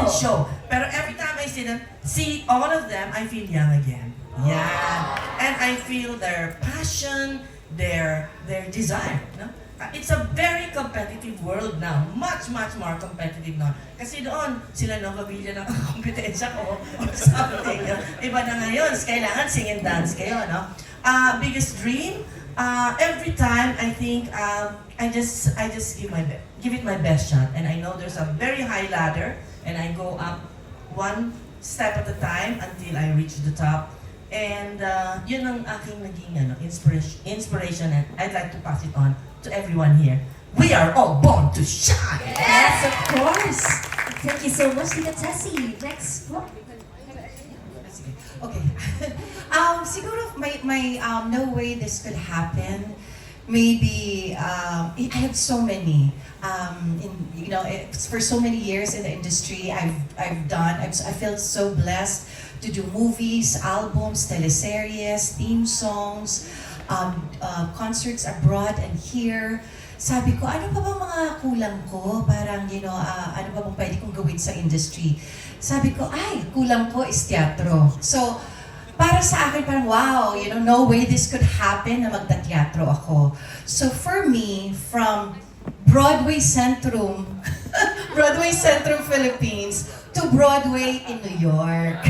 and show. Pero every time I see all of them, I feel young again. Yeah. And I feel their passion, their desire. No? It's a very competitive world now. Much more competitive now. Kasi doon, sila no, kabila ng kompetensya ko or something. No? Iba na ngayon. Kailangan sing and dance kayo, no? Biggest dream, every time I think I just give it my best shot, and I know there's a very high ladder, and I go up one step at a time until I reach the top, and yun ang aking naging inspiration, and I'd like to pass it on to everyone here. We are all born to shine. Yes, of course. Thank you so much, Tita Tessie. Next one. Okay. Siguro may no way this could happen. Maybe I have so many. For so many years in the industry, I feel so blessed to do movies, albums, teleseries, theme songs, concerts abroad and here. Sabi ko, ano pa ba mga kulang ko? Parang, ano pa bang pwede kong gawin sa industry? Sabi ko, kulang ko is teatro. So, para sa akin, parang wow, no way this could happen na magta-teatro ako. So for me, from Broadway Centrum, Philippines, to Broadway in New York.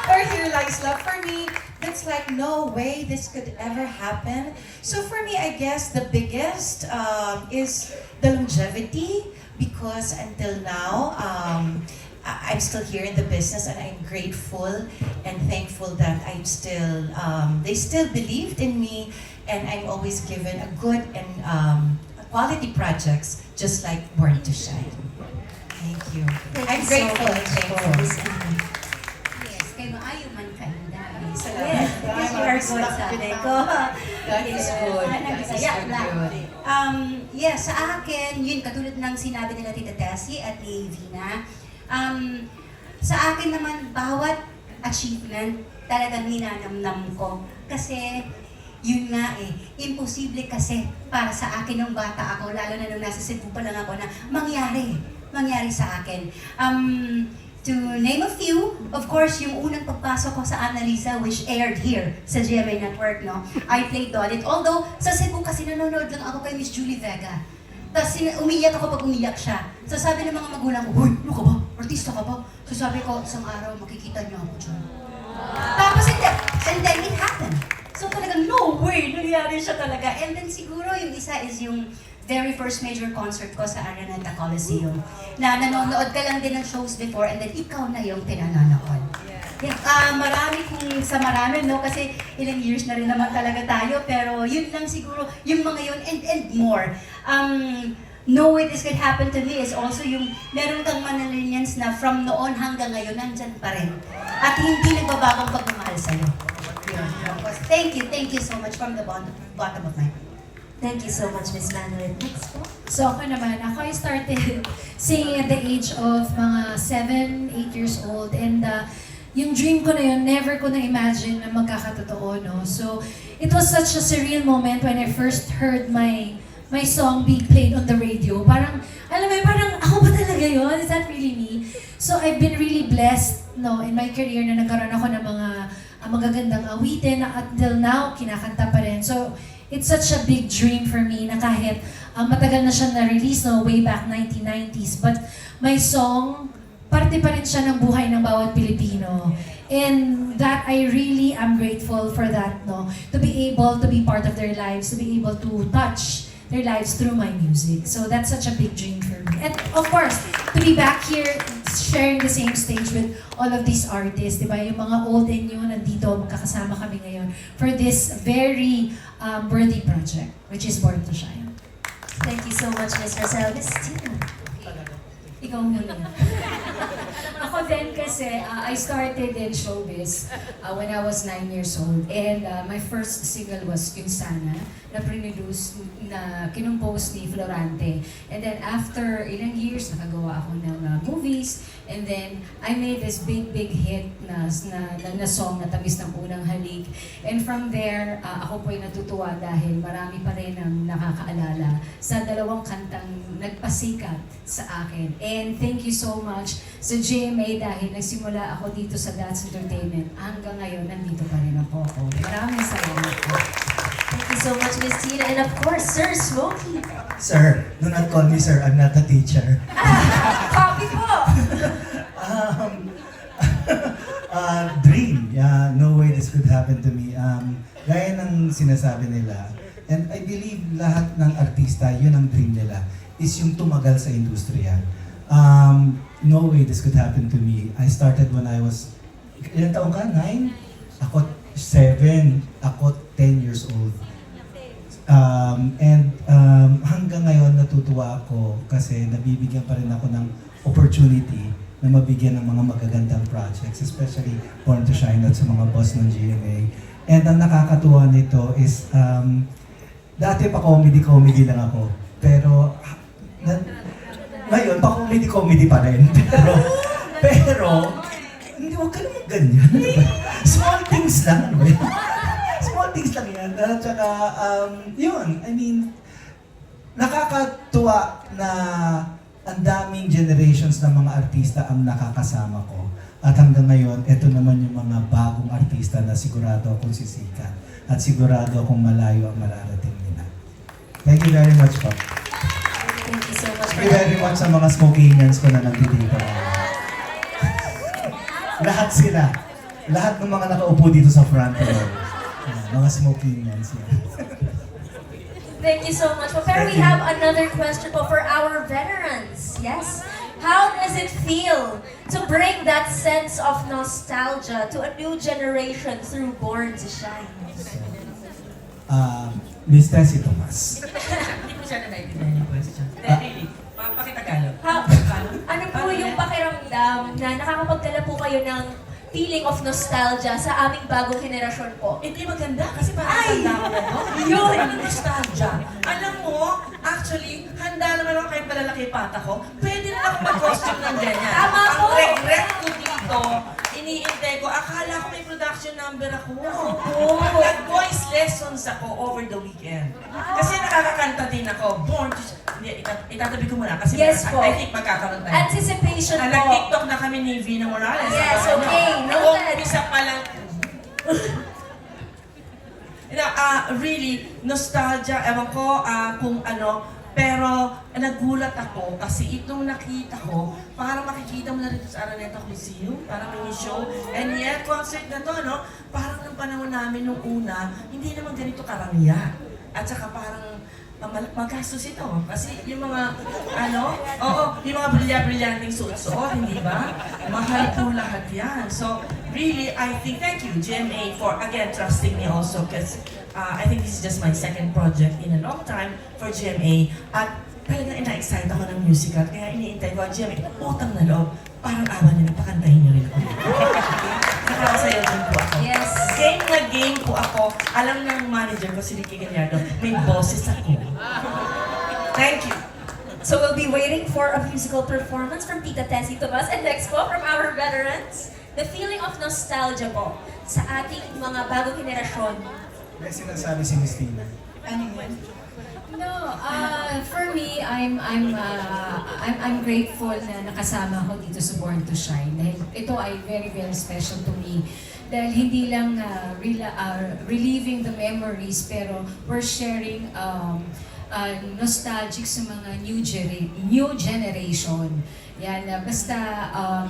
Or Here Lies Love, for me, that's like, no way this could ever happen. So for me, I guess the biggest is the longevity, because until now, I'm still here in the business, and I'm grateful and thankful that I'm still, they still believed in me, and I'm always given a good and quality projects, just like Born to Shine. Thank you. I'm grateful and thankful. Yes, kay maayo man ka inda. Salamat. Yes, you are good sa akin ko. God is good. God is good. Yes, sa akin, yun, katulad ng sinabi nila Tita Tessie at ni Vina, sa akin naman, bawat achievement talagang ninanamnam ko. Kasi, yun nga imposible kasi para sa akin nung bata ako, lalo na nung nasa Cebu pa lang ako, na mangyari sa akin. To name a few, of course, yung unang pagpasok ko sa Annalisa, which aired here sa GMA Network, no? I played Dolit. Although, sa Cebu kasi nanonood lang ako kay Miss Julie Vega. Tapos umiyak ako pag umiyak siya. So sabi ng mga magulang ko, "Hoy, ano ka ba? Artista ka ba?" So sabi ko, isang araw makikita niyo ako dyan. Tapos and then it happened. So talagang no way, nangyari siya talaga. And then siguro yung isa is yung very first major concert ko sa Araneta Coliseum. Na nanonood ka lang din ng shows before, and then ikaw na yung pinanonood. Yeah, marami, no? Kasi ilang years na rin naman talaga tayo, pero yun lang siguro, yung mga yun, and more. No way this could happen to me is also yung meron kang manalinians na from noon hanggang ngayon, nandyan pa rin. At hindi nagbabagong pagmamahal sa'yo. Thank you so much from the bottom of my heart. Thank you so much, Miss Manuel. Next po. So ako naman, I started singing at the age of mga 7, 8 years old, and yung dream ko na yun, never ko na-imagine na magkakatotoo, no? So, it was such a surreal moment when I first heard my song being played on the radio. Parang, alam mo, parang ako ba talaga yun? Is that really me? So, I've been really blessed, no, in my career na nagkaroon ako ng mga magagandang awitin na until now, kinakanta pa rin. So, it's such a big dream for me na kahit matagal na siya na-release, no, way back 1990s. But my song, parte pa rin siya ng buhay ng bawat Pilipino. And that I really am grateful for that, no? To be able to be part of their lives, to be able to touch their lives through my music. So that's such a big dream for me. And of course, to be back here, sharing the same stage with all of these artists, di ba? Yung mga old and new nandito, magkakasama kami ngayon for this very worthy project, which is Born to Shine. Thank you so much, Miss Rosel. Miss Tina. Ikaw muna. Ako din kasi, I started in showbiz when I was 9 years old. And my first single was Yung Sana, na produce na kinumpose ni Florante. And then after ilang years, nakagawa ako ng movies And then, I made this big hit na song na Tamis ng Unang Halik. And from there, ako po'y natutuwa dahil marami pa rin ang nakakaalala sa dalawang kantang nagpasikat sa akin. And thank you so much sa GMA dahil nagsimula ako dito sa That's Entertainment. Hanggang ngayon, nandito pa rin ako. Maraming salamat po. Thank you so much, Miss Tina. And of course, Sir Smokey. Sir, do not call me sir. I'm not a teacher. Copy po! Dream. Yeah, no way this could happen to me. Gaya ng sinasabi nila, and I believe lahat ng artista, yun ang dream nila, is yung tumagal sa industriya. No way this could happen to me. I started when I was, ilan taong ka? 9? Ako 7. Ako 10 years old. Hanggang ngayon natutuwa ako kasi nabibigyan pa rin ako ng opportunity na mabigyan ng mga magagandang projects, especially Born to Shine at sa mga boss ng GMA. And ang nakakatuwa nito is, dati pa comedy lang ako. Pero, ngayon, pa comedy pa rin. Pero, hindi, huwag ka naman ganyan. Small things lang, ano ba yun? Small things lang yan. At saka, yun, I mean, nakakatuwa na ang daming generations ng mga artista ang nakakasama ko. At hanggang ngayon, ito naman yung mga bagong artista na sigurado akong sisikat. At sigurado akong malayo ang mararating nila. Thank you very much po. Thank you so much Thank you very much sa mga smokingians ko na nandito. Lahat sila. Lahat ng mga nakaupo dito sa front row. Mga smokingians. Thank you so much. But we have another question for our veterans. Yes? How does it feel to bring that sense of nostalgia to a new generation through Born to Shine? Miss Tessie Tomas. Hindi ko siya na-naintindihan yung question. Really, pakitagalog. Ano po yung pakiramdam na nakakapagdala po kayo ng feeling of nostalgia sa aming bagong henerasyon po? Hindi maganda kasi parang tanda ko na to. Yun, nostalgia. Alam mo, actually, handa naman ako kahit malalaki pata ko. Pwede na ako mag-costume ng ganyan. Tama Ang po. regret ko dito, iniintay ko, akala ko may production number ako. Nag-voice lessons ako over the weekend. Kasi nakakakanta din ako. Born to... Hindi, itatabi ko muna kasi Yes po. I think magkakaroon tayo. Anticipation po. Nag-TikTok na kami ni Vina Morales. Yes, okay. Noted. Umpisa pa lang. Really, nostalgia, ewan ko kung ano, pero nagulat ako kasi itong nakita ko, parang makikita mo na rin sa Araneta Coliseum, parang mini show. And yet, concert na to, no? Parang ng panahon namin nung una, hindi naman ganito karamihan. At saka parang magastos ito. Kasi yung mga, yung mga brilyanting suot-suot, hindi ba? Mahal po lahat yan. So, really, I think, thank you, GMA, for, again, trusting me also, because I think this is just my second project in a long time for GMA. At talagang ina-excite ako ng musical, kaya iniintay ko, GMA, utang na loob, parang awa nila, pakantahin niyo rin ako. Nakakasayaw din po ako. Yes. Game na game po ako. Alam ng manager ko, si Ricky Gallardo, may boses ako. Thank you. So we'll be waiting for a musical performance from Tita Tessie Tomas. And next po, from our veterans, the feeling of nostalgia po sa ating mga bagong henerasyon. May sinasabi si Miss Tina. Ano yun? No, for me, I'm grateful na nakasama ako dito sa Born to Shine. Dahil ito ay very special to me. Dahil hindi lang reliving the memories, pero we're sharing nostalgic sa mga new generation. Yan, basta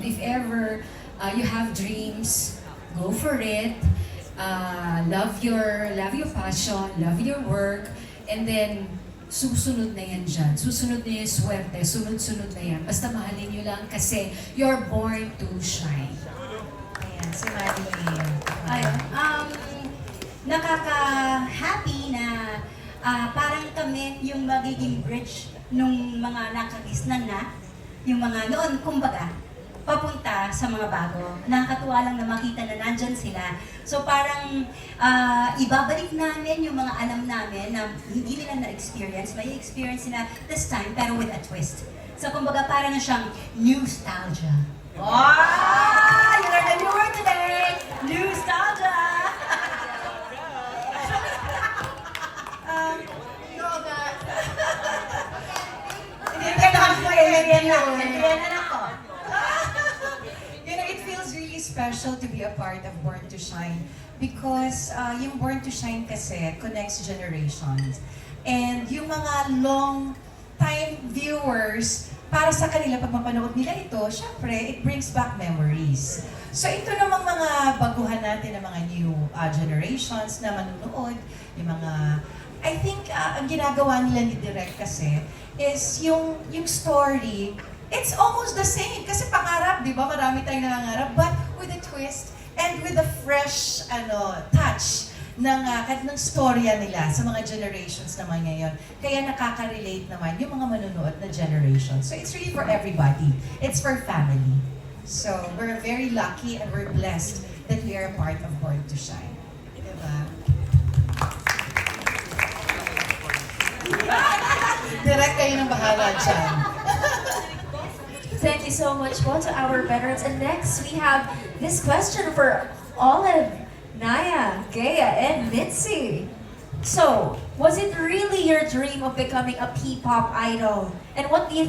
if ever you have dreams, go for it. Love your passion, love your work, and then susunod na yan dyan. Susunod na yung swerte, sunod-sunod na yan. Basta mahalin nyo lang kasi you're born to shine. Ayan, si Marie. Ayun, nakaka-happy na parang kami yung magiging bridge nung mga nakagisnan na, yung mga noon, kumbaga, papunta sa mga bago. Nakakatuwa lang na makita na nandyan sila. So parang ibabalik namin yung mga alam namin na hindi nila na-experience. May experience nila this time, pero with a twist. So kumbaga parang na siyang nostalgia. Ah, you learned a new word today. Nostalgia. Hindi ka Yan anak ko. You know, it feels really special to be a part of Born to Shine because yung Born to Shine kasi connects generations. And yung mga long-time viewers, para sa kanila, pag mapanood nila ito, syempre, it brings back memories. So ito namang mga baguhan natin ng mga new generations na manunood, yung mga, I think, ang ginagawa nila ni Direk kasi is yung story, it's almost the same. Kasi pangarap, di ba? Marami tayong nangangarap, but with a twist and with a fresh touch ng storya nila sa mga generations naman ngayon. Kaya nakaka-relate naman yung mga manunood na generation. So it's really for everybody. It's for family. So we're very lucky and we're blessed that we are a part of Born to Shine. Diba? Direct kayo ng bahala dyan. Thank you so much po to our veterans. And next, we have this question for Olive, Naya, Gea, and Mitzi. So, was it really your dream of becoming a P-pop idol? And what do you